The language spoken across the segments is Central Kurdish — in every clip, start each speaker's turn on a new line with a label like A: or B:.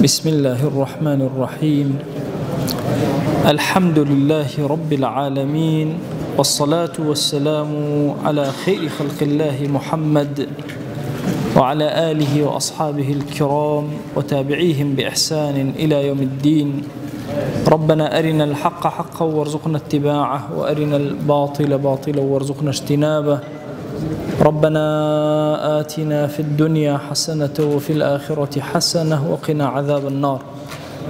A: بسم الله الرحمن الرحيم. الحمد لله رب العالمين، والصلاة والسلام على خير خلق الله محمد وعلى آله وأصحابه الكرام وتابعيهم بإحسان إلى يوم الدين. ربنا أرنا الحق حقا وارزقنا اتباعه، وأرنا الباطل باطلا وارزقنا اجتنابه. ربنا آتنا في الدنيا حسنة وفي الآخرة حسنة وقنا عذاب النار.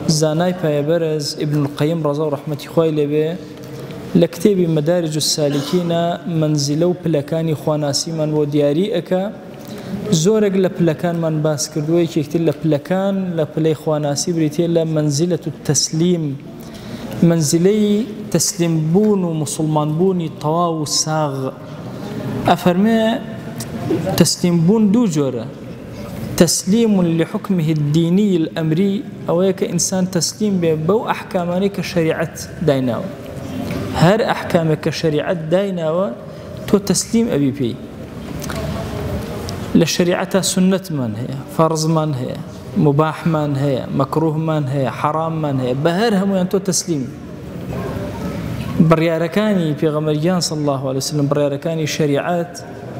A: زاناي بايبرز ابن القيم رضا رحمة خوالي به لكتاب مدارج السالكين منزلو بلكاني خواناسي من ودياريئك زورق لبلكان من باس كردوي كيكتل لبلكان لبلي خواناسي بريتيلا منزلة التسليم، منزلي تسليم بون ومسلمان بوني طواو ساغ. أفرمي تسليم بون دو جورة: تسليم لحكمه الديني الأمري، أو هيك إنسان تسليم بو أحكاماني كشريعة دايناو، هر أحكامك كشريعة دايناو تو تسليم أبي بي للشريعة. سنة من هي، فرض من هي، مباح من هي، مكروه من هي، حرام من هي، بهرهم وينتو تسليم. برياركاني في غمريان صلى الله عليه وسلم برياركاني شريعات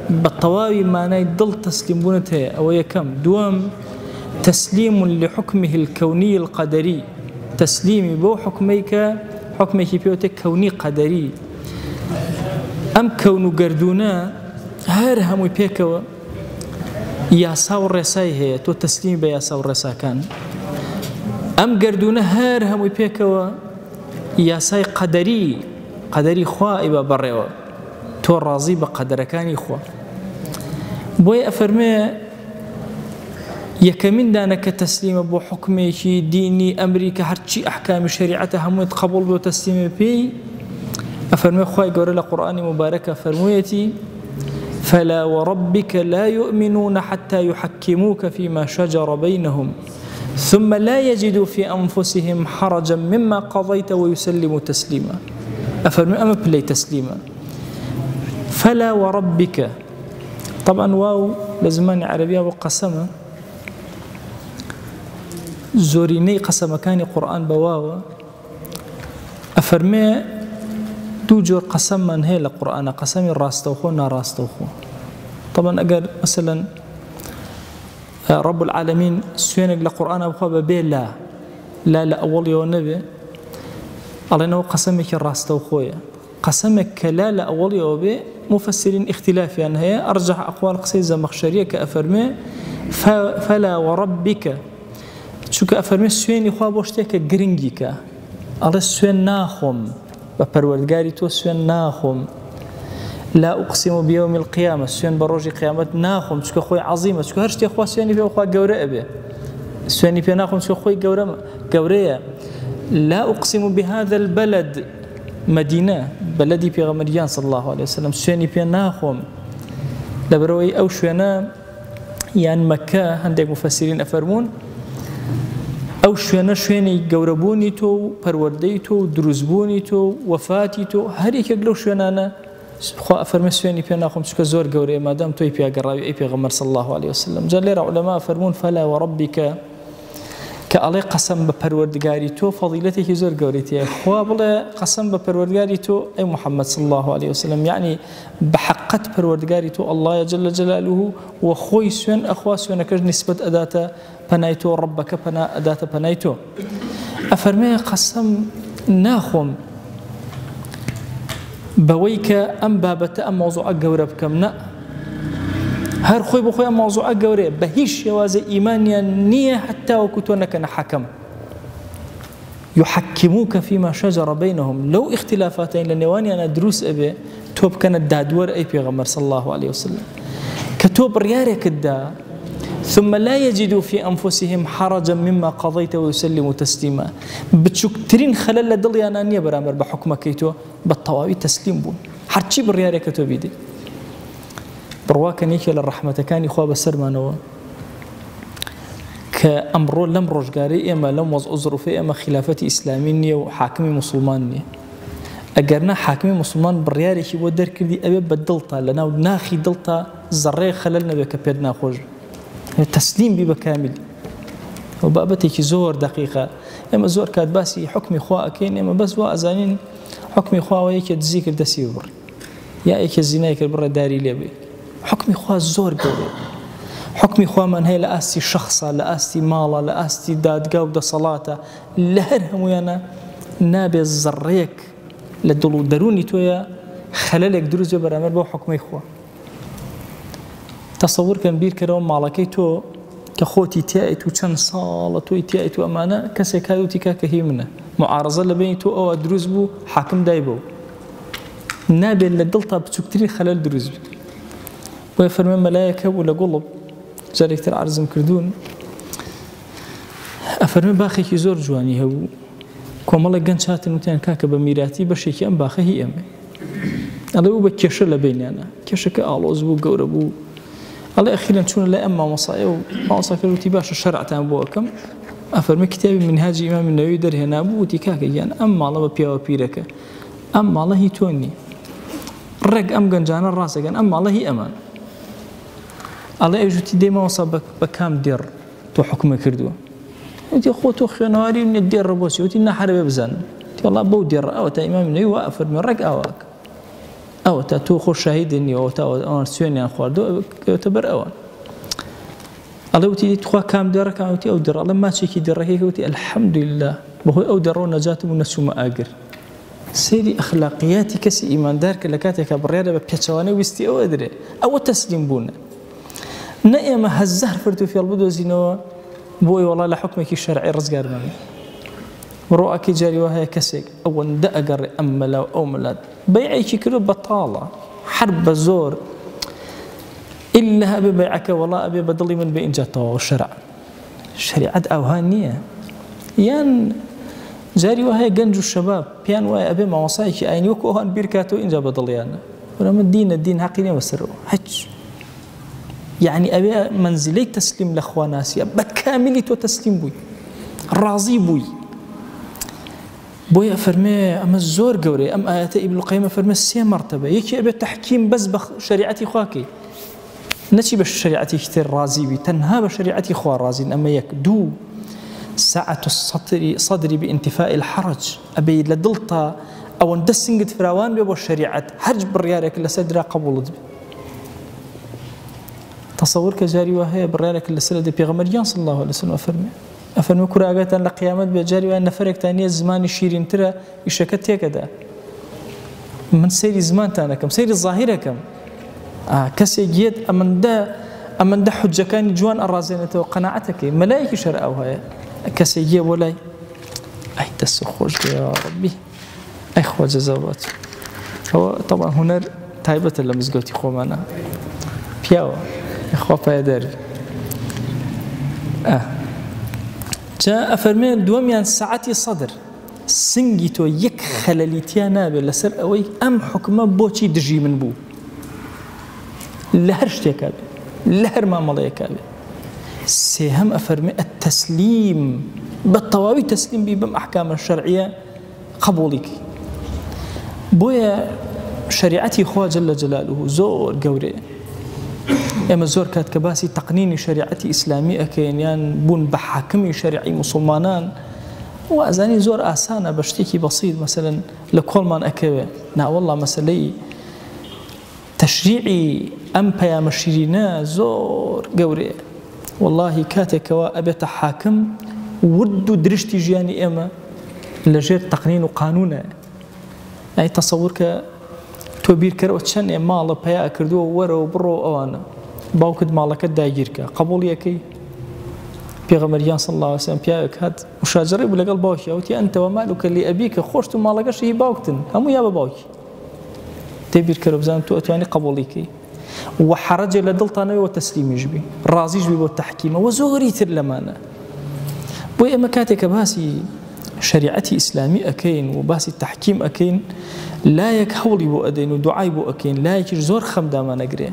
A: بالطواوي معناه يضل تسليمونتها أو يكم دوام تسليم لحكمه الكوني القدري، تسليمي بو حكمك بيوتك كوني قدري. أم كونو قردونا هارهم ويبيكوا ياساو الرساي هي تو تسليم بياساو الرسا كان. أم قردونا هارهم ويبيكوا ياساي قدري خوا بريوا تو راضي بقدركاني خوا. بوي أفرمي يكمن دانك تسليم بو حكمي ديني أمريكا هرشي أحكام شريعتها هم يتقبل بو تسليم بي. أفرمي خواي قول القرآن مباركة فرميتي: فلا وربك لا يؤمنون حتى يحكموك فيما شجر بينهم ثم لا يجدوا في أنفسهم حرجا مما قضيت ويسلموا تسليما. أفرمي أما بلي تسليما. فلا وربك طبعا واو لزمان عربية وقسمة زوريني قسم كان قرآن بواو. أفرمي توجر قسم من هي لقرآن قسم راستوخو ناراستوخو. طبعا أقل مثلا رب العالمين سوينك لقرآن أبخوا ببي لا أول يوم نبي الله إنه قسمك الراستوخويا، قسمك لا أول يوم بي مفسرين اختلاف يعني هي أرجح أقوال قصير زمخشرية كأفرمي فلا وربك شو كأفرمي سوين إخوة بوشتك جرينجيك الله سوين ناخم بپروردگاری تو سوين ناخم. لا أقسم بيوم القيامة سوين بروج قيامة ناخم شو خوي عظيمة شو هرشتي أخوة سويني في أخوة جورة أبي سويني في ناخم شو خوي جورة. لا أقسم بهذا البلد مدينة بلدي في غمريان صلى الله عليه وسلم سويني في ناخم لبروي أو شوينا يعني مكة عندك مفسرين أفرمون أو شويني جوربوني تو پروردي تو دروزبوني تو وفاتي تو هريك يقولوا شوينا خو أفرمي سويني في ناخم شو كزور جوري ما دام توي في قراوي أي في غمر صلى الله عليه وسلم. جل لي علماء أفرمون فلا وربك كألي قسم بپروردگاری تو فضيلته زور جوريتي خو بلا قسم بپروردگاری تو أي محمد صلى الله عليه وسلم يعني بحقت پروردگاری تو الله جل جلاله وخوي سوين أخوا سوين كج نسبة أداة بنايتو ربك بنا أداة بنايتو. أفرمي قسم ناخم بويك أم بابت أم موضوع جورب كمنا هر خوي بخوي أم موضوع جورب بهيش يواز إيمانيا نية حتى وكتونك نحكم يحكموك فيما شجر بينهم. لو اختلافاتين لنواني أنا دروس أبي توب كانت دادور أي بيغمر صلى الله عليه وسلم كتوب ريارك الدا ثم لا يجدوا في أنفسهم حرجا مما قضيت ويسلموا تسليما. بتشكترين خلال دلي أنا أني برامر بحكمك يتو بالطواوي تسليم بون حرشي بالريارة كتو بيدي برواك نيكي للرحمة كان إخوة بسر ما نوا كأمرو لم رجاري إما لم وضع ظروفي إما خلافة إسلامية وحاكمي مسلمانية. أجرنا حاكمي مسلمان بالريارة كي ودر كردي أبي بدلتا لنا وناخي دلتا زري خللنا بكبيرنا خوج تسليم بكامل. وبابەتێکی زۆر دقیقە ئێمە زۆر کات باسی حکمی خوا ئەکەین ئێمە بەس بۆ ئەزانین حکمی خوا یەکێ دزی کرد دەستی ببڕ یا یەکێ زینای کرد بڕێداری لێ بێ حکمی خوا زۆر گەورە حکمی خوامان هەیە لە ئاستی شەخصە لە ئاستی ماڵە لە ئاستی دادگا و دەسەڵاتە لە هەر هەمویانە نابێ زەڕێک لە دڵ و دەرونی تۆیە خەلەلێک دروست بێ بەرامبەر بۆ حکمی خوا تەسەوورکەن بیرکەرەوە ماڵەکەی تۆ کە خۆتی تایت و چەند ساڵە تۆی تایت و ئەمانە کەسێک هاوتی کاکە هی منە معارەزە لە بینی تۆ ئەوە دروست بوو حاکم دای بوو نابێت لە دڵتا بچووکترین خەلەل دروست بێت بۆیە فەرمێ مەلایەکە بوو لە گوڵب جارێکتر عەرزم کردوون ئەفەرمێ باخێکی زۆر جوانی هەبوو کۆمەڵێک گەنج هاتن وتیان کاکە بە میراتی بەشێکی ئەم باخە هی ئێمە ئەڵێ بوو بە کێشە لە بینیانە کێشەکە ئاڵۆز بوو گەورە بوو ئەڵێ ئەخیرەن چوونە لای ئەم مامۆسایە و مامۆساکە وتی باشە شەرعتان بۆ ئەەکەم ئەفەرمێ کتابی منهاجی ئیمام نەووی دەرهێنا بوو وتی کاکە گیان ئەم ماڵە بە پیاوە پیرەکە ئەم ماڵە هی تۆ نی ڕێک ئەم گەنجانە ڕاستەکەن ئەم ماڵە هی ئەمان ئەڵێ ئەوژوتی دەی مامۆسا بە کام دێڕ تۆ حکومە کردووە وتی خۆ تۆ خوێنەواری منێ دێڕە بۆچی وتی نەحەرەبێ بزانن وڵا بەو دێڕە ئەوە تا ئیمام نەووی وا ئەفەرمێ ڕێک ئاواکە ئەوە تا تۆ خۆ شاهیدی نیەوە تا ئەوان سوێنیان خواردەوە کەوتە بەر ئەوان ئەڵێ وتی تخوا کام دێڕەکان وتی ئەو دێڕە ئەڵێ ماچێکی دێڕەکەی وتی ئەلحەمدولله بەهۆی ئەو دێڕە و نەجاتم و نەچوومە ئاگر سەیری ئەخلاقیاتی کەسی ئیماندار کە لە کاتێکە بڕیارە بە پێچەوانەی ویستی ئەوە درێ ئەوە تەسلیم بوونە نە ئێمە هەزار فرد و فێڵ بدۆزینەوە بۆی وەڵا لە حکمێکی شەرعی ڕزگارمانێ ڕۆعەکەی جاری وا هەیە کەسێک ئەوەندە ئەگەڕێ ئەم مەلا و ئەو مەلات بەیعێکی کردو بەتاڵە حەر بە زۆر ئیلا ئەبێ بەیعەکە وەڵا ئەبێ بە دڵی من بێ ئینجا تەواو شەرع شەریعەت ئەوها نییە یان جاری وا هەیە گەنج و شەباب پێیان وایە ئەبێ مامۆسایەکی ئاینی وەکو ئەوان بیرکاتەوە ئینجا بە دڵیانە وەرەمە دینە دین حەقی نییە بەسەرەوە هەچ يعني أبي منزلي تسليم لأخوة ناسية بكامل تو تسليم بوي راضي بوي بوي أفرمي أما الزور قوري أم آيات ابن القيم أفرمي سي مرتبة يكي أبي التحكيم بس بشريعتي خواكي نتي بشريعتي كتير راضي بي تنها بشريعتي خوا راضي أما يكدو ساعة صدري بانتفاء الحرج أبي لدلتا أو اندسنجد فراوان بيبو الشريعة حرج بالريارك لسدرا قبولت بي تصور كجاري وهي بريالك اللي دي بيغمريان صلى الله عليه وسلم أفرمي كراغات أن لقيامات بجاري وأن فرق تانية زمان شيرين ترى يشكت هكذا من سير زمان تانا كم سير الظاهرة كم كسي جيد أمن ده حجة كان جوان الرازينة وقناعتك ملايك شرع وهي كسي جيد ولاي أي تسخوش يا ربي أي خوا جزاوات هو طبعا هنا تايبة اللمزقوتي خومانا بياو إخوة بايدار جاء فرمي دواميان ساعتي صدر سنجيتو يك خلاليتيا نابل لسر أوي أم حكمة بوشي دجي من بو لهر شتيكابي لهر ما مضيكابي سيهم أفرمي التسليم بالطواوي تسليم بيبم أحكام الشرعية قبولك بويا شريعتي خوا جل جلاله زور قوري ئێمە زۆر کات کە باسی تەقنینی شریعەتی ئیسلامی ئەکەین یان بوون بە حاکمی شەریعی موسڵمانان و ئەزانی زۆر ئاسانە بە شتێکی بەسیط مەسەلەن لە کۆڵمان ئەکەوێ ناوەڵڵا مەسەلەی تەشریعی ئەم پەیامە شیرینە زۆر گەورەیە واللهی کاتێکەوە ئەبێتە حاکم ورد و درشتی ژیانی ئێمە لەژێر تەقنین و قانونە ئەی تەسەوور کە تۆ بیرکەرەوە چەند ماڵە پەیا کردووە وەرەوە بڕۆ ئەوانە باوکت ماڵەکەت داگیرکە قبوڵ یەکەی پێغەمبەریان صلی الله علیه و سلم پیاوێک هات مشاجرەی بوو لەگەڵ باوکی ئەوتی ئەنتە وەمالوکە لئەبیکە خۆشت و ماڵەکەش هی باوکتن هەموو یا بە باوکی تێ بیرکەرە بزانم تۆ ئەتوانی قبوڵیکەی و حەرەجێ لە دڵتانەوەی وە تەسلیمیش بی ڕازیش بی بۆ تەحکیمەوە زۆری تر لەمانە بۆی ئێمە کاتێکە باسی شریعەتی ئیسلامی ئەکەین و باسی تەحکیم ئەکەین لایەک هەوڵی بۆ ئەدەین و دوعای بۆ ئەکەین لایەکیش زۆر خەمدامانەگرێ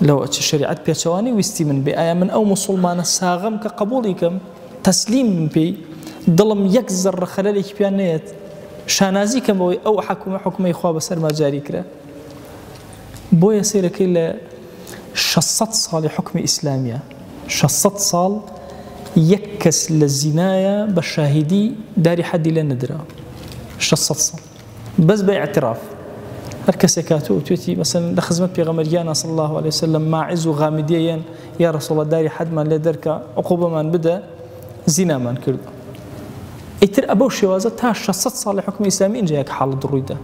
A: لەوە چ شریعەت پێچەوانی ویستی من بێ ئایا من ئەو موسڵمانە ساغم کە قبوڵی کەم تەسلیم من پێی دڵم یەک زەڕە خەلەلێکی پیان نەیەت شانازی کەم بەوەی ئەو حکومەی خوا بەسەرما جاری کرا بۆیە سیرەکەی لە 600 ساڵی حکمی ئیسلامیە 600 ساڵ يكس للزنايا بالشاهدي داري حد لنا درا شصص بس باعتراف هركس كاتو توتي مثلا لخدمة بيغمريانا صلى الله عليه وسلم ماعز وغامديا يا رسول الله داري حد من لدرك عقوبة من بدا زنا من كرد يتر أبو شوازة تاش شصت صالح حكم إسلامي إن جاك حالة درويدة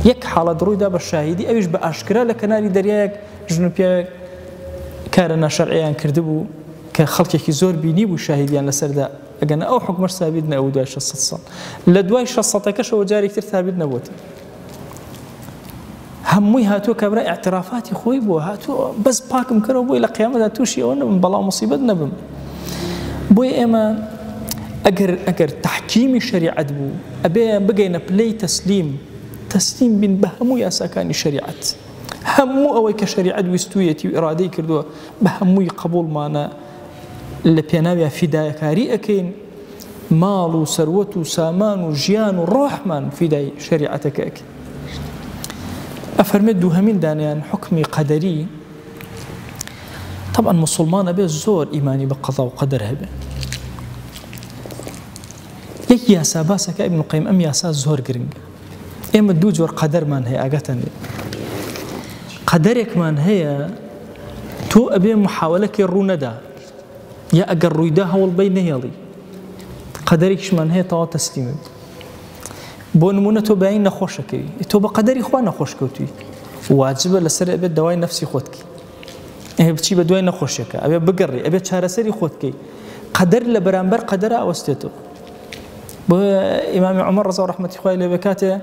A: يك حالة درويدة بالشاهدي أيش بأشكره لكناري درياك جنوبيا كارنا شرعيا كردبو كخلقك زور بيني والشاهديان لسردا أجنا أو حكم ثابتنا أو دواء شصت صال لدواء شصتك شو جاري كتير ثابتنا بوت هموي هاتو كبر اعترافاتي خوي بو هاتو بس باكم كانوا بو إلى قيامة هاتو شيء وأنا من بلا مصيبتنا بم بوي إما أجر تحكيم الشريعة بو أبي بقينا بلاي تسليم بين بهمو يا سكان الشريعة همو أو كشريعة وستويتي وإرادي كردوا بهمو قبول معنا اللي بينابيا فداية كاري أكين مال وثروة وسامان وجيان وروحمان فداية شريعتك أكين أفرمد دوهمين دانيان حكمي قدري طبعا مسلمان أبي الزور إيماني بقضاء وقدر هبه يك ياسا باسك ابن القيم أم ياسا زور قرنج إما دوجور قدر من هي أقتني قدرك من هي تو أبي محاولة كروندا يا أجر رويداها والبين يلي قدرك من هي طوا تسليم بونمونة تو بعين نخوشك تو بقدر إخوان خوشكوتي واجب لسر أبي دواء نفسي خودك إيه بتشي بدواء نخوشك أبي بقري أبي شهرسري خودك قدر لبرامبر قدر أوستيتو إمام عمر رضي الله رحمة الله لبكاته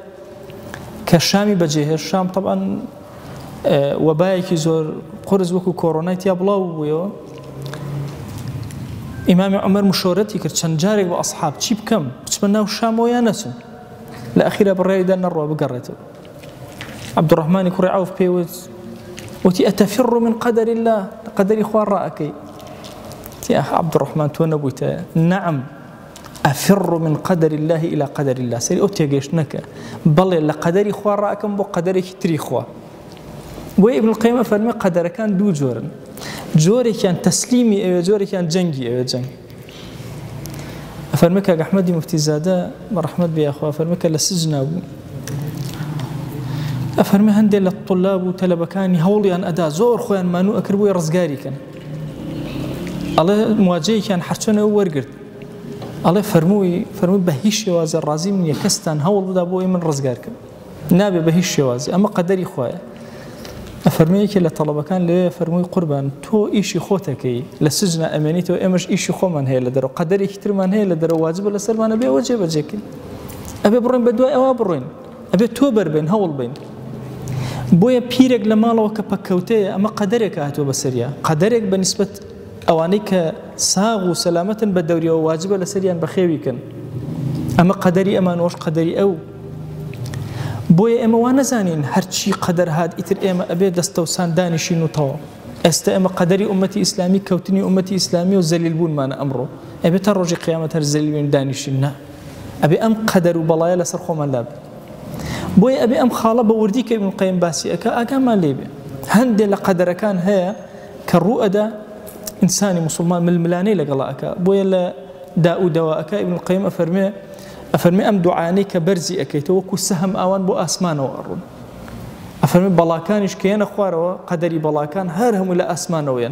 A: كشامي بجيه الشام طبعا وبايك زور قرز وكو كورونايت يابلاو ويو إمام عمر مشورتي كرت شنجارك بأصحاب شيب كم بتمناه الشام ويا نسو الأخيرة بالرأي ده النروة بقرته عبد الرحمن كري عوف بيوز وتي أتفر من قدر الله قدر إخوان رأكي يا عبد الرحمن تونبوته نعم أفر من قدر الله إلى قدر الله سيري أوتيجيش نكا بل لقدر إخوان رأكم بقدر تري إخوان وابن القيم فرمي قدر كان دو جورن جوري كان تسليمي أو جوري كان جنگي أو جنگ أفرميك أحمد مفتي زادة مرحمة بي أخوة أفرميك لسجن أبو أفرمي هندي للطلاب وتلبكاني هولي أن أدا زور خوان مانو أكربوي رزقاري كان الله مواجهي كان حرشون أو ورقرت الله فرموي بهيش يوازي الرازي من يكستان هول بدا بوي من رزقار كان نابي بهيش يوازي أما قدري خوايا أفرميك لطلبة كان لي فرموي قربان تو إيشي خوتكي لسجن أمانيتو إمش إيشي خو من هي لدرو قدري كتير من هي لدرو واجب لسر ما نبي وجه بجيكل أبي برين بدواء أو برين أبي توبر بين هول بين بويا بيرك لما لو كبكوتي أما قدرك هاتو بسريا قدرك بالنسبة أوانيك ساغ وسلامة بالدوري وواجب لسريان بخيوي كان أما قدري أمان وش قدري أو بويا إما وانا زانين هرشي قدر هاد إتر إما أبي دستوسان دانشين وطوا إما قدري أمتي إسلامي كوتني أمتي إسلامي وزليل بون مانا أمره أبي ترجي قيامة هرزليل بون دانشين أبي أم قدر وبلايا لسرخو من لاب بويا أبي أم خالة بورديك ابن القيم باسي أكا ما ليبي هندي لقدر كان هي كالرؤدة إنساني مسلمان من الملاني لقلاءك بويا داء دواءك ابن القيم أفرمي أم دعاني كبرزي أكيت وكو سهم أوان بو أسمان وأرون أفرمي بلاكانش كيان أخوار قدري بلاكان هارهم إلى أسمان وين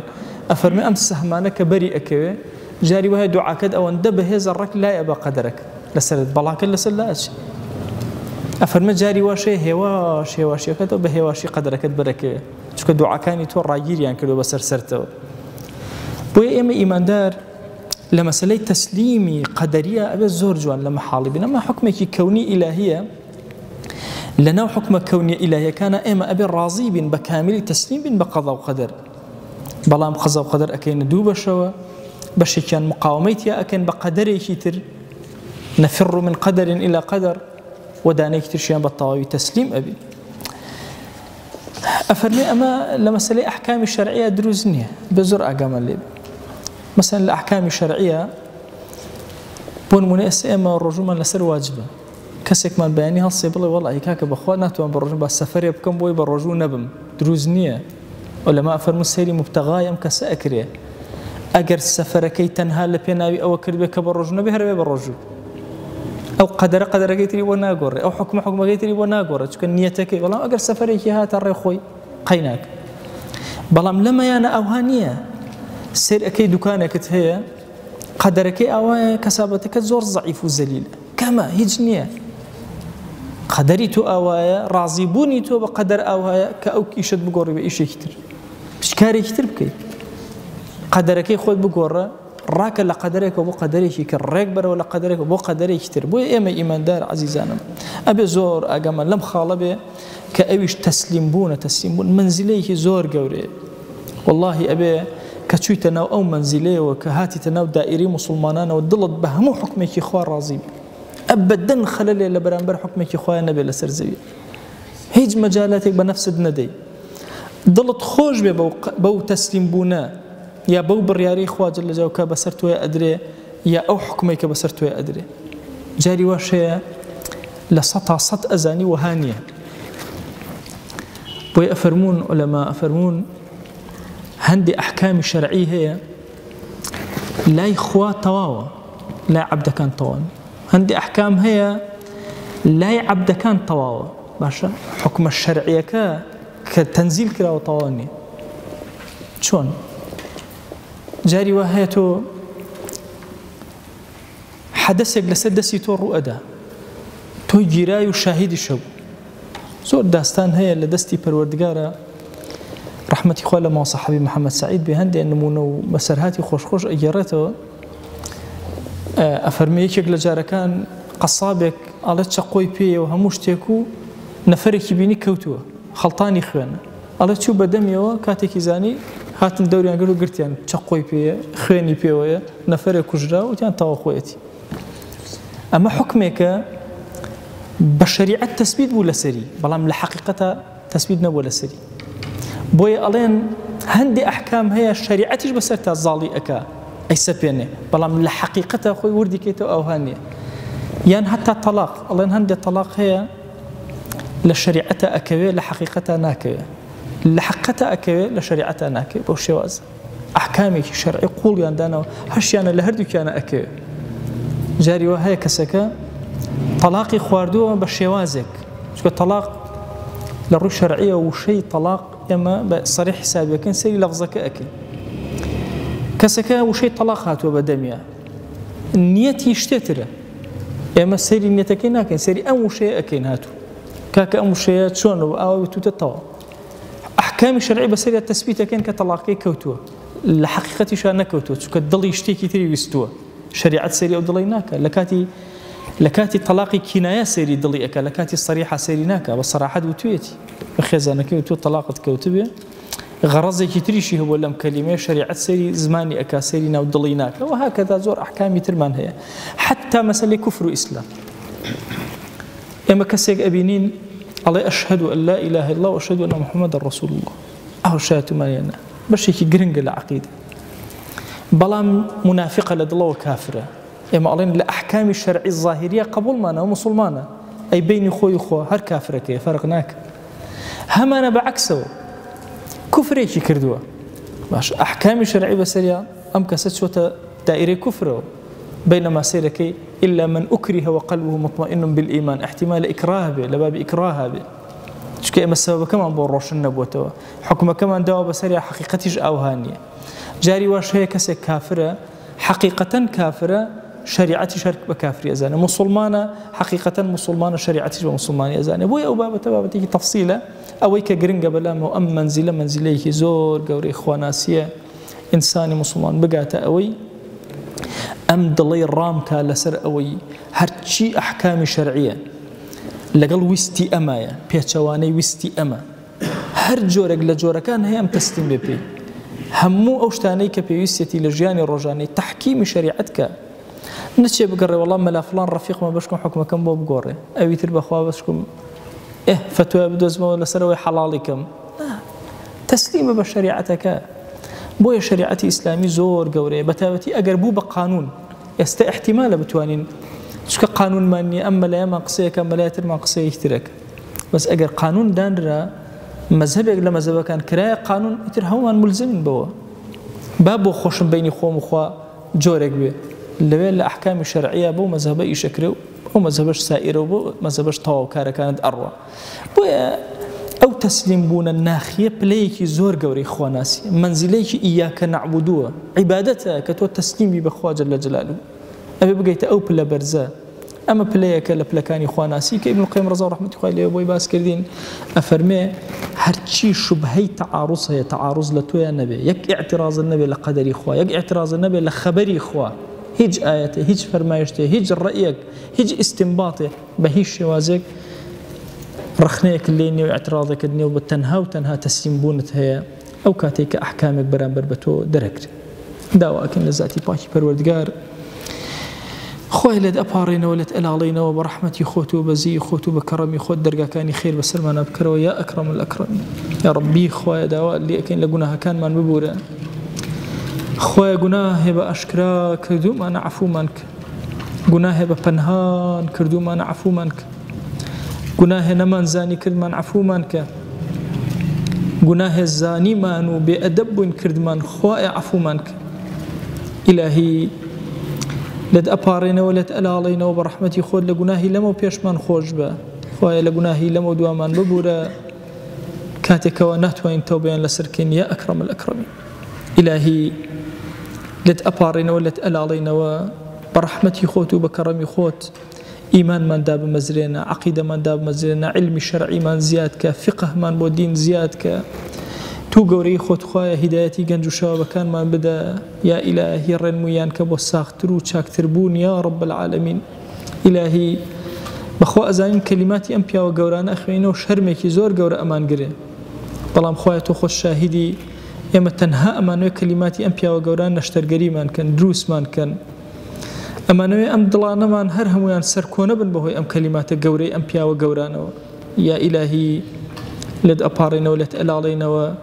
A: أفرمي أم سهمانا كبري أكيت جاري وهي دعاكد أوان دبه زرك لا يبقى قدرك لسرد بلاكن لسلاش أفرمي جاري واشي هواشي كتو بهواشي قدرك بركة شو كدعاكاني تو راجير يعني كلو بسر سرتو بوي إما إيمان دار لما سلي تسليمي قدرية أبي الزور جوان لما حالبين أما حكمك كوني إلهية لنا حكم كوني إلهية كان إما أبي راضي بين بكامل تسليم بين بقضاء وقدر بلام قضاء وقدر أكين دوبة شوى بشي كان مقاوميتي أكين بقدر يكتر نفر من قدر إلى قدر وداني كتر شيئا بالطواوي تسليم أبي أفرمي أما لما سلي أحكام الشرعية دروزنية بزر أقام الليل مثلا الأحكام الشرعية بون مناس إما الرجوم لسر واجبة كسك من بياني هالصيبلي والله هيك بأخواتنا توان بالرجوم بالسفر يبكم بوي بالرجوم نبم دروزنية ولا ما أفرمو السيري مبتغايا مكسا أكريه ئەگەر سەفەرەکەی تەنها لە پێناوی ئەوە کردبێت کە بە ڕۆژ نەبێ هەربێ بە ڕۆژوو ئەو قەدەرەکەی تری بۆ ناگۆڕێ ئەو حکومەکەی تری بۆ ناگۆڕێت چونکە نیەتەکەی بەڵام ئەگەر سەفەرێکی هاتە ڕێخۆی قەیناک بەڵام لەمەیانە ئەوها نییە سێر ئەەکەی دوکانێکت هەیە قەدەرەکەی ئەوایە کەسابەتەکە زۆر زەعیف و زەلیلە کەمە هیچ نییە قەدەری تۆ ئاوایە ڕازیبوونی تۆ بە قەدەر ئاوایە کە ئەو ئیشت بگۆڕی بە ئیشێکی تر کارێکی تر بکەیت قەدەرەکەی خۆت بگۆڕە ڕاکە لە قەدەرێکەوە بۆ قەدەرێکی کە ڕێک بەرەوە لە قەدەرێکەوە بۆ قەدەرێکی تر بۆیە ئێمە ئیماندار عەزیزانم ئەبێ زۆر ئاگەمە لەم خاڵە بێ کە ئەویش تەسلیم بوون منزلەیەکی زۆر گەورەیە والله ئەبێ کە چوویتە ناو ئەو منزلەیەوە کە هاتیتە ناو دائیرەی موسڵمانانەوە دڵت بە هەموو حکمێکی خوا ڕازی بێ ئەبەدەن خەلەلێ لە بەرامبەر حکمێکی خوایە نەبێ لەسەر زەوی هیچ مەجالاتێک بە نەفست نەدەی دڵت خۆش بێ بەو تەسلیم بوونە یا بەو بڕیارەی خوا جەل جەلاوە کە بەسەر تۆیە ئەدرێ یا ئەو حکمێک کە بەسەر تۆیە ئەدرێ جاری واش هەیە لە سەتا سەد ئەزانی وەها نییە بۆیە ئەفەرموون عولەما ئەفەرموون هەندێ ئەحکامی شەرعی هەیە لای خوا تەواوە لای عەبدەکان تەواو هەندێ ئەحکام هەیە لای عەبدەکان تەواوە باشە حکمە شەرعیەکە کە تەنزیل کراوە تەواو نییە چۆن جاری وا هەیە تۆ حەدەسێک لەسەر دەستی تۆ ڕوو ئەدا تۆ گیرای و شاهیدی شەو زۆر داستان هەیە لە دەستی پەروەردگارە ڕەحمەتی خوا لە ماوە سەحابی محەممەد سەعید بێ هەندێ نمونە و بەسەرهاتی خۆشخۆش ئەگەڕێتەوە ئەفەرمێ یەکێک لە جارەکان قەسابێک ئەڵێ چەقۆی پێیەوە هەموو شتێک و نەفەرێکی بینی کەوتووە خەڵتانی خوێنە ئەڵێ چوو بەدەمیەوە کاتێکی زانی هاتن دەوریان گرت و گرتیان چەقۆی پێیە خوێنی پێوەیە نەفەرێک کوژرا وتیان تاوە خۆیەتی ئەمە حکمێکە بە شەریعەت تەسبیت بوو لەسەری بەڵام لە حەقیقەتە تەسبیت نەبووە لەسەری بۆیە ئەڵێن هەندێ ئەحکام هەیە شەریعەتیش بەسەر تا زاڵی ئەکا ئەیسەپێنێ بەڵام لە حەقیقەتە خۆی وردیکەیتەوە ئەوها نییە یان هەتا تەلاق ئەڵێن هەندێ تەلاق هەیە لە شەریعەتە ئەکەوێ لە حەقیقەتە ناکەوێ لە حەقیقەتە ئەکەوێ لە شەریعەتە ناکەوێ بەو شێوازە ئەحکامێکی شەرعی قوڵیان دانەوە هەشیانە لە هەردووکیانە ئەکەوێ جاری وا هەیە کەسەکە تەلاقی خواردووە بە شێوازێک چونکە تەلاق لە ڕووی شەرعیە وشەی تەلاق ئێمە بە سەریح حسابەکەن سەیری لەفزەکە ئەکەین کەسەکە وشەی تەلاق هاتووە بە دەمیا نیەتی شتێترە ئێمە سەیری نیەتەکەی ناکەین سەیری ئەم وشەیە ئەکەین هاتوو کاکە ئەم وشەیە چۆن و ئاوا توتە تەواو ئەحکامی شەرعی بەسەریە تەسبیتەکەن کە تەلاقەکەی کەوتووە لە حەقیقەتیشان نەکەوتووە چونکە دڵی شتێکی تری ویستووە شەریعەت سەیری ئەو دڵی ناکە لە کاتی تەلاقی کینایە سەیری دڵی ئەکە لە کاتی سەریحە سەیری ناکە بە سەراحەت وتوێتی بە خێزانەکەی تۆ تەلاقت کەوتبێ غەڕەزێکی تریشی هەبوو لەم کەلیمەیە شەریعەت سەیری زمانی ئەکا سەیری ناو دڵی ناکە و هاکەدا زۆر ئەحکامی ترمان هەیە حتا مەسەلەی کوفر و ئیسلام ئێمە کەسێک ئەبینین ئەڵێ ئەشهەد ئەن لا ئیلاهە ئیلا الله وەشهەد ئەنە محەممەدەن ڕەسوول الله ئەو شایەتمانیانە بەشێکی گرنگە لە عەقیدە بەڵام منافقە لە دڵەوە کافرە ئێمە ئەڵێن لە ئەحکامی شەرعی زاهیریە قبوڵمانە و مسلمانە ئەی بینی خۆی خۆ هەر کافرەکەیە فەرق ناکە هەمانە بەعەکسەوە کوفرێکی کردووە باش ئەحکامی شەرعی بەسەریە ئەم کەسە چۆتە دائیرەی کوفرەوە بينما سيركي إلا من أكره وقلبه مطمئن بالإيمان احتمال إكراه به لباب إكراه به شكي أما السبب كمان بوروش النبوة حكم كمان دوا بسريع حقيقتش أوهانية جاري واش هي كسي كافرة حقيقة كافرة شريعتي شرك بكافر يزاني مسلمانة حقيقة مسلمانة شريعتي ومسلمان يزاني بويا وبابتي تفصيلة أويك جرينجا بلا أم منزليه زور قوري إخواناسية إنساني مسلمان بقاته أوي أم دلي الرامكا لسر أوي هرشي أحكام شرعية لقل وستي أمايا بيتشواني وستي أما هر جورك لجوركان هي أم تستيم ببي همو أوشتاني كبيوستي لجياني الرجاني تحكيم شريعتك نتشي بقري والله ملا فلان رفيق ما بشكم حكمه كم بو بقري أوي تربى أخوة بشكم فتوى بدوز ما ولا سروي حلالكم تسليم بشريعتك بويا شريعتي إسلامي زور قوري بتاوتي أقر بو بقانون يستا احتمال بتوانين شكا قانون ماني أما لا يما قصيك أما لا يتر ما قصيه يشترك بس أقر قانون دان را مذهبك لمذهبك كان كراية قانون يتر هوان ملزمين بوا بابو خوشم بيني خوم وخوا جورك بي لبين الأحكام الشرعية بو مذهب يشكروا أو مذهبش سائر وبو مذهبش طاو كارا كانت أروى أو تسليم بون الناخية بليكي زور قوري خواناسي منزليك إياك نعبدوه عبادتها كتو تسليمي بخوا جل جلاله أبي بقيت أو بلا برزا أما بلايك لبلكاني خواناسي كابن القيم رضا رحمة الله عليه أبوي باس كردين أفرمي هرشي شبهي تعارض هي تعارض لتويا النبي يك اعتراض النبي لقدري خوا يك اعتراض النبي لخبري خوا هيج آياته هيج فرمايشته هيج رأيك هيج استنباطه بهيج شوازك رخنيك الليني واعتراضك الدنيا وبتنها وتنها تسليم بونت هي أو كاتيك أحكامك برامبر بتو دركت داوا أكن لذاتي باكي پروردگار خوي لد أبارينا ولد ألالينا وبرحمتي خوتو بزي خوتو بكرمي خود درجة كاني خير بسلمانا بكرو يا أكرم الأكرمين يا ربي خوي داوا اللي أكن لجناها كان من ببورة خوي جناه بأشكرا كردو ما نعفو منك جناه بپنهان كردو ما نعفو منك جناه نمان زاني كرد ما نعفو منك جناه الزاني مانو بأدب كرد من خوي عفو منك إلهي لد أبارينا ولد ألالينا وبرحمتي خود لجناهي لمو بيشمان خوش با خوي لجناهي لمو دوامان ببورة كاتك وناتوين توبين لسركين يا أكرم الأكرمين إلهي لد أبارينا ولد ألالينا وبرحمتي خوت وبكرمي خوت إيمان من داب مزرينا عقيدة من داب مزرينا علم شرعي من زيادك فقه من بودين زيادك تو قوري خود خوايا هدايتي جنجو شباب كان ما بدا يا إلهي رنميان كبو ساخترو تشاكتربون يا رب العالمين إلهي بخوا أزاين كلماتي أمبيا وقورانا أخوينو شرميكي زور قورا أمان قري بلام خوايا تو خوش شاهدي يما تنها أمانوي كلماتي أمبيا وقورانا نشتر قريمان كان دروس مان كان أمانوي أم دلانا مان هرهمويان سركونا بنبهوي أم كلمات قوري أمبيا وقورانا يا إلهي لد أبارينا ولد ألالينا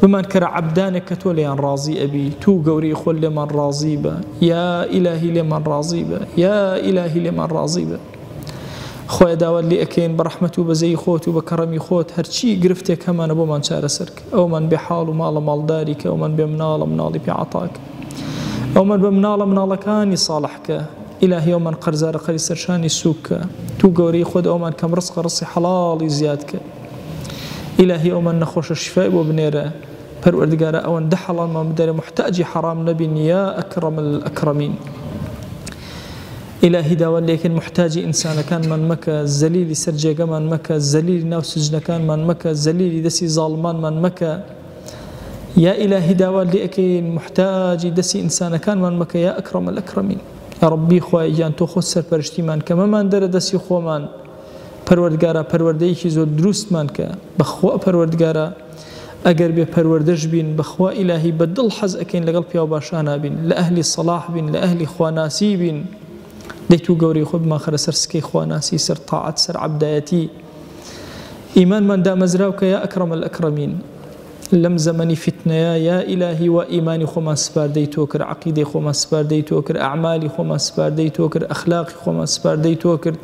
A: بمن كرا عبدانك كتوليان راضي أبي تو قوري خل لمن راضي با يا إلهي لمن راضي با يا إلهي لمن راضي با خويا داوا اللي أكين برحمته بزي خوت وبكرمي خوت هرشي قرفتك همان أبو من شار سرك أو من بحال ومال مال دارك أو من بمنال منالي بعطاك أو من بمنال منالكاني صالحك إلهي يوم من قرزار قري سرشاني سوك تو قوري خود أو من كم رزق رصي حلال زيادك إلهي يوم من نخوش الشفاء وبنيره پروردگار أون دحل ما بدر محتاج حرام نبي يا أكرم الأكرمين إلهي داول لكن محتاج إنسان كان من مكة الزليل سرجة من مكة الزليل ناو سجن كان من مكة الزليل دسي ظالمان من مكة يا إلهي داول لكن محتاج دسي إنسان كان من مكة يا أكرم الأكرمين يا ربي خواهي جان تو خسر پرشتي من كما من در دسي خو من پروردگارا زود دروست من که بخوا پروردگارا اگر به پروردش بین بخوا الهی بدل حز اکین لقل پیاو باشانا بین لأهل صلاح بین لأهل خواناسی بین دیتو قوري خود ما خر سرسكي خواناسي سر طاعت سر عبدايتي إيمان من دام مزراوك يا أكرم الأكرمين لم زمني فتنة يا إلهي وإيماني خما سبار دي توكر عقيدة خما سبار دي توكر أعمالي خما سبار دي توكر أخلاقي خما سبار دي توكر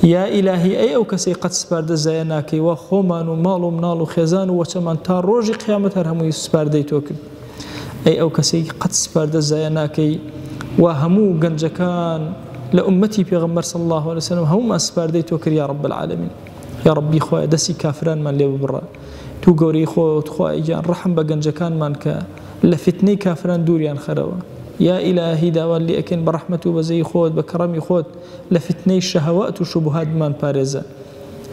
A: يا إلهي أي أو كسي قد سبار دي زيناكي وخمان ومال ومنال وخزان وشمان تار روجي قيامة هرمو يسبار دي توكر أي أو كسي قد سبار دي زيناكي وهمو قنجكان لأمتي بيغمر صلى الله عليه وسلم هم أسبار دي توكر يا رب العالمين يا ربي خويا دسي كافران من لي برا تو قوري خويا جان رحم بقنجكان منك لفتني كافران دوريان خروا يا إلهي داوال لي أكن برحمته بزي خود بكرمي خود لفتني الشهوات وشبهات من بارزة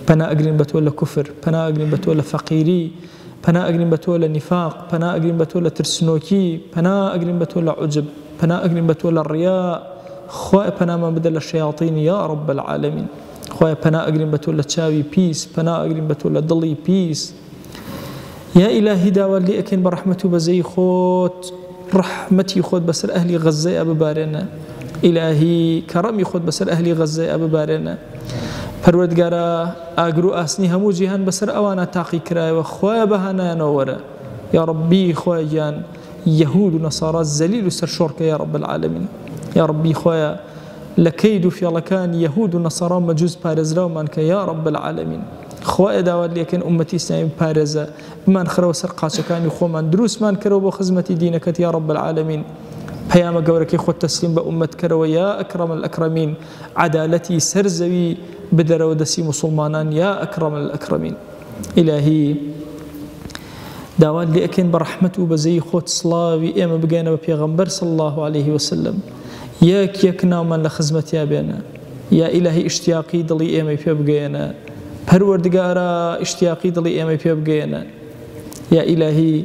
A: بنا أقرين بتولى كفر بنا أقرين بتولى فقيري بنا أقرين بتولى نفاق بنا أقرين بتولى ترسنوكي بنا أقرين بتولى عجب بنا أقرين بتولى الرياء خواه بنا ما بدل الشياطين يا رب العالمين خواه بنا أقرين بتولى تشاوي بيس بنا أقرين بتولى ضلي بيس يا إلهي داوال لي أكن برحمته بزي خود رحمتي خود بسر أهلي غزة أبو بارنا إلهي كرمي خود بسر أهلي غزة أبو بارنا پروردگارا أقرو أسني همو جيهان بسر أوانا تاقي كراي وخواه بهانا نورا يا ربي خواه جان يهود ونصارى الزليل وسر شورك يا رب العالمين يا ربي خويا لكيد في لكان يهود ونصارى مجوز بارزراو منك يا رب العالمين خوا داوات لێکن ئومەتی ئیسلامی بپارێزە بمان خەرەوە سەر قاچەکانی خۆمان دروستمان کەرەوە بۆ خزمەتی دینەکەت یا رب العالمین پەیامە گەورەکەی خۆت تەسلیم بە ئومەت کەرەوە یا ئەکرەم الئەکرەمین عەدالەتی سەر زەوی بدەرەوە دەستی موسڵمانان یا ئەکرەم الئەکرەمین ئیلاهی داوات لێ ئەکەین بە ڕەحمەت و بەزەی خۆت سڵاوی ئێمە بگەینە بە پێغەمبەر صلی الله عليه وسلم یەک ناومان لە خزمەتیا بێنە یا ئیلاهی ئیشتیاقی دڵی ئێمەی پێ بگەێنە پەروەردگارە ئیشتیاقی دڵی ئێمەی پێ بگەێنە یا ئیلاهی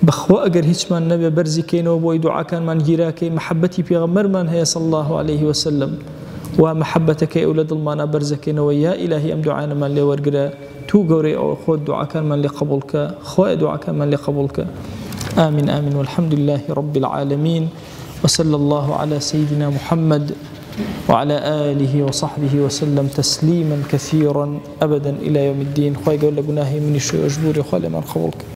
A: بەخوا ئەگەر هیچمان نەبێ بەرزیکەینەوە بۆی دوعاکانمان گیراکەی محەبەتی پێغەمبەرمان هەیە صلی الله عليه وسلم و محەبەتەکەی ئەو لە دڵمانە بەرزەکەینەوە یا ئیلاهی ئەم دوعانەمان لێ وەرگرە تو گەورەی ئەوە خۆت دوعاکانمان لێ قبوڵ کە خوای دوعاکانمان لێ قبوڵ کە آمين آمين والحمد لله رب العالمين وصلى الله على سيدنا محمد وعلى آله وصحبه وسلم تسليما كثيرا أبدا إلى يوم الدين خواهي قول لقناهي من الشيء أجبوري خواهي من خبرك